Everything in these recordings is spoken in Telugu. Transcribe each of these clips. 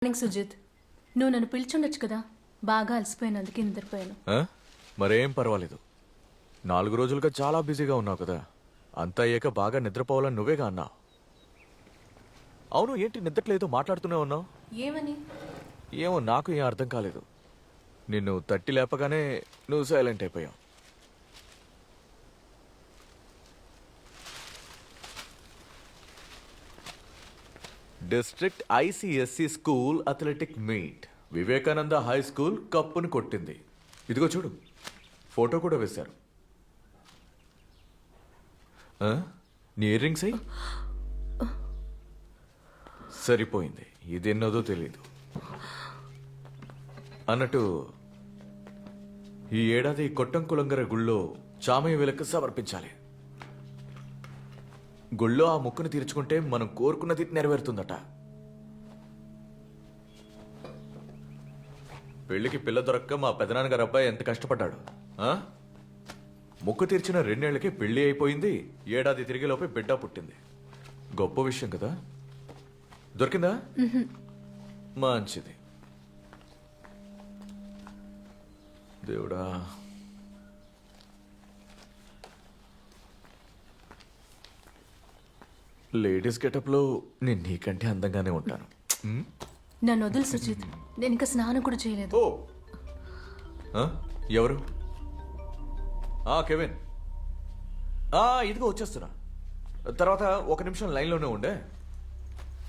మార్నింగ్ సుజిత్, నువ్వు నన్ను పిలిచుండొచ్చు కదా. బాగా అలసిపోయినందుకు నిద్రపోయాను. మరేం పర్వాలేదు. 4 రోజులుగా చాలా బిజీగా ఉన్నావు కదా. అంతా అయ్యాక బాగా నిద్రపోవాలని నువ్వేగా అన్నావు. అవును, ఏంటి నిద్రలేదో మాట్లాడుతూనే ఉన్నావు? ఏమని? ఏమో నాకు ఏం అర్థం కాలేదు. నిన్ను తట్టి లేపగానే నువ్వు సైలెంట్ అయిపోయావు. District ICSE school athletic meet, Vivekananda high school కప్పుని కొట్టింది. ఇదిగో చూడు, ఫోటో కూడా వేశారు. నీ ఇయర్ రింగ్స్ అయ్యి సరిపోయింది. ఇదెన్నదో తెలీదు అన్నట్టు. ఈ ఏడాది కొట్టంకులంగర గుళ్ళో చామయ్య వెలక్కు సమర్పించాలి. గుళ్ళో ఆ ముక్కును తీర్చుకుంటే మనం కోరుకున్నది నెరవేరుతుందట. పెళ్లికి పిల్ల దొరక్క మా పెదనాన్నగారు అబ్బాయి ఎంత కష్టపడ్డాడు. ముక్కు తీర్చిన 2 ఏళ్లకి పెళ్లి అయిపోయింది. ఏడాది తిరిగేలోపే బిడ్డ పుట్టింది. గొప్ప విషయం కదా. దొరికిందా? మంచిది. దేవుడా, లేడీస్ గెటప్లో నేను నీకంటే అందంగానే ఉంటాను. నన్ను వదులు సుజిత్, నేను ఇంకా స్నానం కూడా చేయలేదు. ఓ, ఎవరు? కెవిన్. ఇదిగో వచ్చేస్తున్నా. తర్వాత 1 నిమిషం లైన్లోనే ఉండే.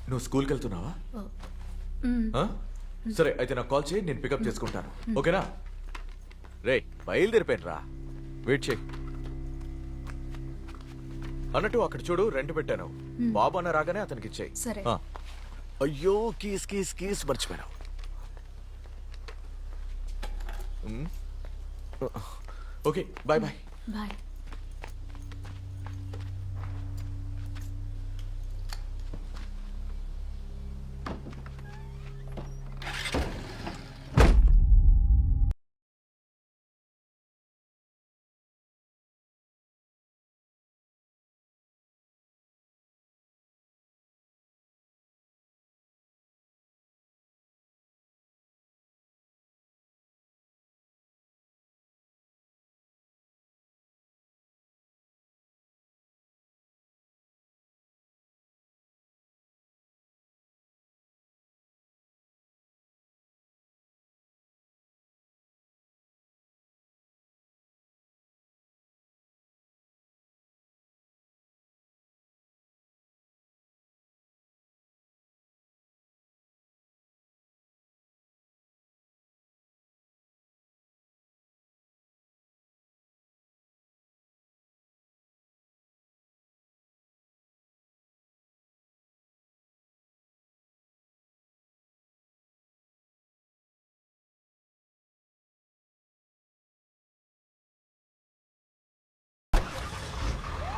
నువ్వు స్కూల్కి వెళ్తున్నావా? సరే, అయితే నాకు కాల్ చేయి, నేను పికప్ చేసుకుంటాను. ఓకేనా? రే, బయలుదేరిపోయాను రా. వెయిట్ చేయి. అన్నట్టు అక్కడ చూడు, రెంట్ పెట్టాను. బాబు అన్న రాగానే అతనికి ఇచ్చేయి. సరే. అయ్యో, కీస్ కీస్ కీస్ మర్చిపోయాను. Okay, bye bye. బాయ్.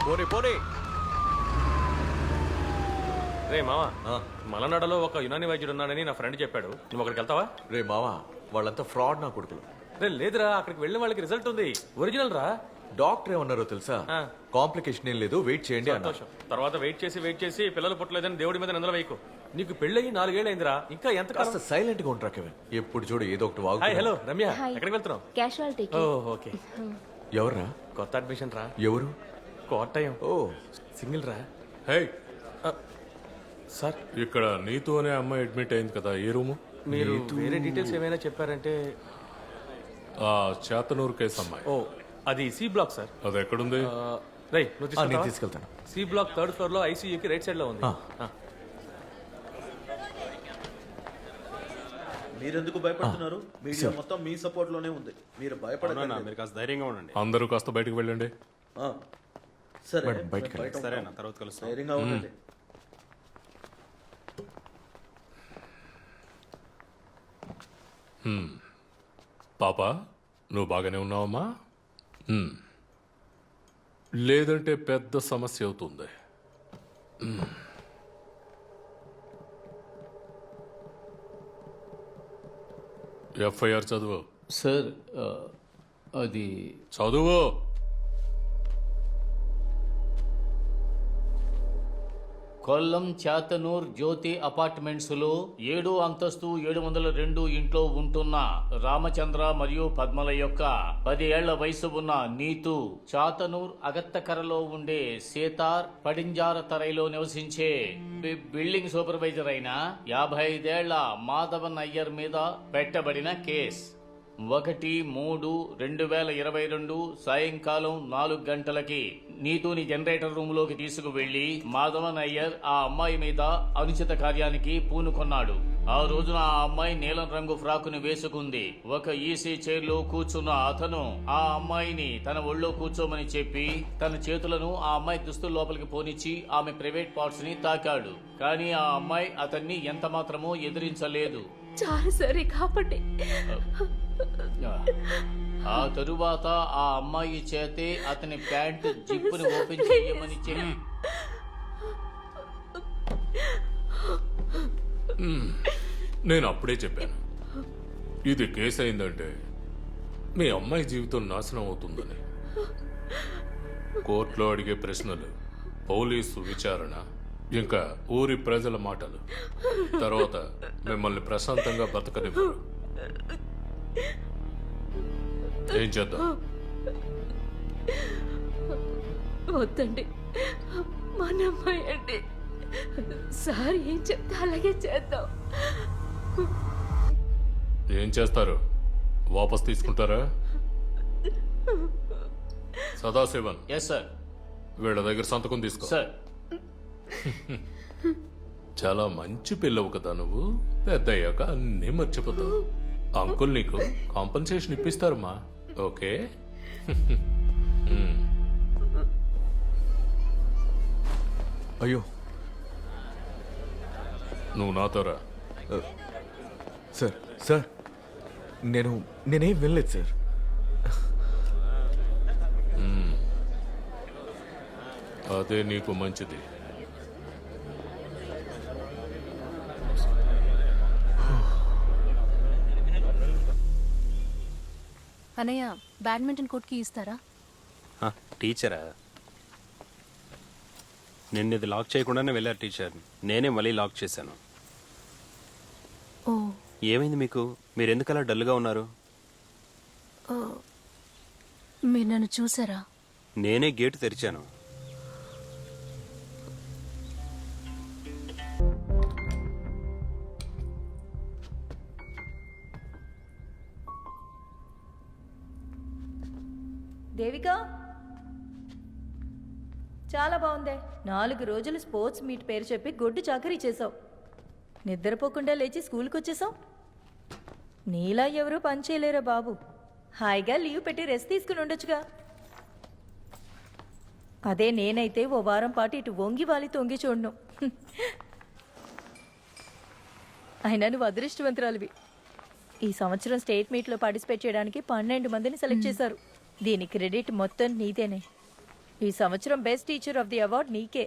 పోనీ పోనీ. రే మావా, మలనాడలో ఒక యునాని వైద్యుడు ఉన్నాడని నా ఫ్రెండ్ చెప్పాడు. నువ్వు అక్కడికి వెళ్తావా? రే మావా, వాళ్ళంతా ఫ్రాడ్ నా కొడుకులు. రే లేదురా, అక్కడికి వెళ్ళిన వాళ్ళకి రిజల్ట్ ఉంది, ఒరిజినల్ రా. డాక్టర్ ఏమన్నారో తెలుసా? కాంప్లికేషన్ ఏం లేదు, వెయిట్ చేయండి అన్నారు. తర్వాత వెయిట్ చేసి పిల్లలు పుట్టలేదని దేవుడి మీద నిందలు వేయకు. నీకు పెళ్ళయి 4 ఏళ్ళు అయిందిరా, ఇంకా ఎంత కాస్త సైలెంట్ గా ఉంటారా కెవిన్? ఎప్పుడు చూడు ఏదో ఒకటి వాగు. హాయ్, హలో రమ్య, ఎక్కడికి వెళ్తున్నావు? క్యాషువాలిటీ. ఓకే. ఎవర్రా? కొత్త అడ్మిషన్ రా. ఎవరు? కోటయం. ఓ, సింగిల్ రా. హే సార్, ఇక్కడ నీతు అనే అమ్మాయి అడ్మిట్ అయింది కదా, ఏ రూము? మీరు వేరే డీటెయిల్స్ ఏమైనా చెప్పారంటే. చేతనూరు కేసు అమ్మాయి. ఓ, అది సి బ్లాక్ సార్. అది ఎక్కడుంది? రై, నువ్వు నేను తీసుకెళ్తాను. సి బ్లాక్ 3rd ఫ్లోర్ లో ఐసీయూకి రైట్ సైడ్ లో ఉంది. మీరెందుకు భయపడుతున్నారు? మీడియా మొత్తం మీ సపోర్ట్ లోనే ఉంది. మీరు భయపడకండి. మీరు కాస్త ధైర్యంగా ఉండండి. అందరూ కాస్త బయటకు వెళ్ళండి. సరే, బయటికి బయట సరే అన్న, తర్వాత కలుస్తాం. ధైర్యంగా ఉండండి. పాప, నువ్వు బాగానే ఉన్నావమ్మా? లేదంటే పెద్ద సమస్య అవుతుంది. ఎఫ్ఐఆర్ చదువు. సార్, అది చదువు. కొల్లం చాతనూర్ జ్యోతి అపార్ట్మెంట్స్లో 7వ అంతస్తు 702 ఇంట్లో ఉంటున్న రామచంద్ర మరియు పద్మల యొక్క 10 ఏళ్ల వయసు ఉన్న నీతు చాతనూర్ అగత్తకరలో ఉండే సేతార్ పడింజార తరైలో నివసించే బిల్డింగ్ సూపర్వైజర్ అయిన 55 ఏళ్ల మాధవన్ అయ్యర్ మీద పెట్టబడిన కేస్ 1/3/2022 సాయంకాలం 4 గంటలకి నీతుని జనరేటర్ రూమ్ లోకి తీసుకువెళ్లి మాధవన్ అయ్యర్ ఆ అమ్మాయి మీద అనుచిత కార్యానికి పూనుకొన్నాడు. ఆ రోజున ఆ అమ్మాయి నీలం రంగు ఫ్రాకుని వేసుకుంది. ఒక ఈసీ చైర్ లో కూర్చున్న అతను ఆ అమ్మాయిని తన ఒళ్ళో కూర్చోమని చెప్పి తన చేతులను ఆ అమ్మాయి దుస్తుల లోపలికి పోనిచ్చి ఆమె ప్రైవేట్ పార్ట్స్ ని తాకాడు. కానీ ఆ అమ్మాయి అతన్ని ఎంత మాత్రమూ ఎదిరించలేదు. చాలు సరే కాబట్టి ఆ తరువాత ఆ అమ్మాయి చేతే అతని ప్యాంటు జిప్పుని ఓపెన్ చేయమని చెప్పి నేను అప్పుడే చెప్పాను, ఇది కేసు అయిందంటే మీ అమ్మాయి జీవితం నాశనం అవుతుందని. కోర్టులో అడిగే ప్రశ్నలు, పోలీసు విచారణ, ఇంకా ఊరి ప్రజల మాటలు, తర్వాత మిమ్మల్ని ప్రశాంతంగా బతకనివ్వరు. ఏం చేద్దాం? వద్దండి, మన అమ్మాయి అండి. సార్ ఏం చెప్తే అలాగే చేద్దాం. ఏం చేస్తారు? వాపస్ తీసుకుంటారా? Sadasivan, yes sir. వీళ్ళ దగ్గర సంతకం తీసుకో. సార్, చాలా మంచి పిల్లవు కదా నువ్వు. పెద్దయ్యాక అన్నీ మర్చిపోతావు. అంకుల్ నీకు కాంపన్సేషన్ ఇప్పిస్తారమ్మా. ఓకే? అయ్యో నువ్వు నాతోరా. సార్ సార్ నేనేం వినలేదు సార్. అదే నీకు మంచిది. అన్నయ్య, బ్యాడ్మింటన్ కోర్ట్కి ఇస్తారా? టీచరా? నిన్న ఇది లాక్ చేయకుండానే వెళ్ళారు టీచర్. నేనే మళ్ళీ లాక్ చేశాను. ఓ, ఏమైంది మీకు? మీరు ఎందుకు అలా డల్గా ఉన్నారు? మీరు నన్ను చూసారా? నేనే గేటు తెరిచాను. దేవిక, చాలా బాగుందే. 4 రోజులు స్పోర్ట్స్ మీట్ పేరు చెప్పి గొడ్డు చాకరీ చేసావు. నిద్రపోకుండా లేచి స్కూల్కి వచ్చేసావు. నీలా ఎవరూ పని చేయలేరా బాబు? హాయిగా లీవ్ పెట్టి రెస్ట్ తీసుకుని ఉండొచ్చుగా. అదే నేనైతే ఓ వారం పాటు ఇటు వంగి వాలి తొంగి చూడను. అయినా నువ్వు అదృష్టవంతురాలివి. ఈ సంవత్సరం స్టేట్ మీట్లో పార్టిసిపేట్ చేయడానికి 12 మందిని సెలెక్ట్ చేశారు. దీని క్రెడిట్ మొత్తం నీదేనే. ఈ సంవత్సరం best teacher of the award నీకే.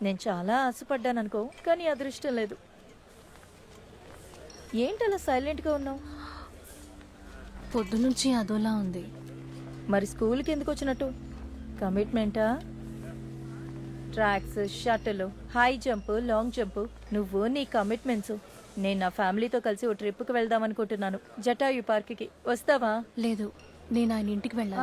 నేను చాలా ఆశపడ్డాను అనుకో, కానీ అదృష్టం లేదు. ఏంటలా సైలెంట్గా ఉన్నావు? పొద్దునుంచి అదోలా ఉంది. మరి స్కూల్కి ఎందుకు వచ్చినట్టు? కమిట్మెంటా? Tracks, shuttle, high jump, long jump, నువ్వు నీ కమిట్మెంట్స్. నేను నా ఫ్యామిలీతో కలిసి ఓ ట్రిప్కి వెళ్దాం అనుకుంటున్నాను, జటాయు పార్క్కి. వస్తావా? లేదు, నేను ఆయన ఇంటికి వెళ్ళాలి.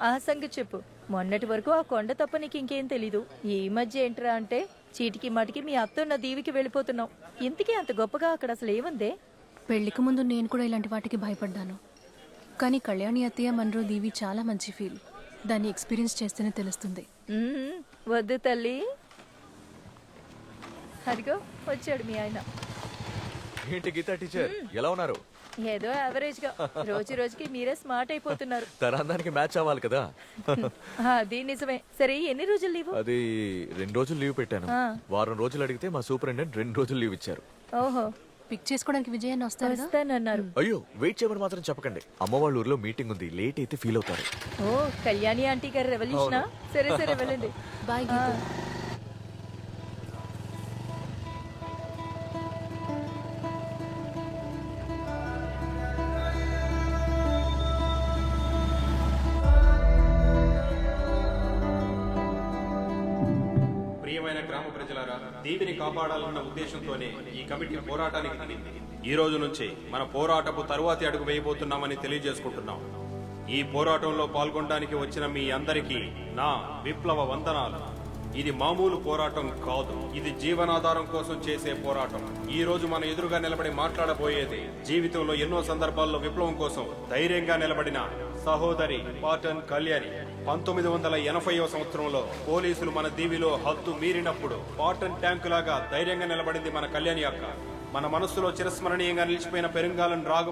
ఆ సంగతి చెప్పు. మొన్నటి వరకు ఆ కొండ తప్ప నీకు ఇంకేం తెలీదు. ఈ మధ్య ఏంట్రా అంటే చీటికి మాటికి మీ అత్తన్న దీవికి వెళ్ళిపోతున్నావు. ఇంతకీ అంత గొప్పగా అక్కడ అసలు ఏముందే? పెళ్లికి ముందు నేను కూడా ఇలాంటి వాటికి భయపడ్డాను. కానీ కళ్యాణి అత్తయ్య మనరో దీవి చాలా మంచి ఫీల్. దాన్ని ఎక్స్పీరియన్స్ చేస్తేనే తెలుస్తుంది. వద్దు తల్లి. అదిగో వచ్చాడు మీ ఆయన. ఏంటి గీతా టీచర్, ఎలా ఉన్నారు? ఏదో యావరేజ్ గా. రోజు రోజుకి మీరే స్మార్ట్ అయిపోతున్నారు. తరాందానికి మ్యాచ్ అవ్వాలి కదా. అది నిజమే. సరే, ఎన్ని రోజులు లీవు? అది 2 రోజులు లీవ్ పెట్టాను. వారం రోజులు అడిగితే మా సూపరింటెండెంట్ 2 రోజులు లీవ్ ఇచ్చారు. ఓహో, పిక్ చేసుకోవడానికి విజయాన్ని వస్తానన్నారు. అయ్యో, వెయిట్ చేయమని మాత్రం చెప్పకండి. అమ్మ వాళ్ళ ఊర్లో మీటింగ్ ఉంది, లేట్ అయితే ఫీల్ అవుతారు. ఓ, కళ్యాణి ఆంటీ గారి రెవల్యూషనా? సరే సరే, వెళ్ళండి. బాయ్ గీత. ప్రియమైన గ్రామ ప్రజలారా, దీవిని కాపాడాలన్న ఉద్దేశంతోనే ఈ కమిటీ పోరాటానికి దిగింది. ఈ రోజు నుంచి మన పోరాటపు తరువాతి అడుగు వేయబోతున్నామని తెలియజేసుకుంటున్నాం. ఈ పోరాటంలో పాల్గొనడానికి వచ్చిన మీ అందరికీ నా విప్లవ వందనాలు. ఇది మామూలు పోరాటం కాదు, ఇది జీవనాధారం కోసం చేసే పోరాటం. ఈ రోజు మన ఎదురుగా నిలబడి మాట్లాడబోయేది జీవితంలో ఎన్నో సందర్భాల్లో విప్లవం కోసం ధైర్యంగా నిలబడిన సహోదరి పాటన్ కళ్యాణి. 1980వ సంవత్సరంలో పోలీసులు మన దీవిలో హద్దు మీరినప్పుడు పాటన్ ట్యాంకు లాగా ధైర్యంగా నిలబడింది మన కళ్యాణి అక్క. మన మనస్సులో చిరస్మరణీయంగా నిలిచిపోయిన పెరుంగాలం రాఘవ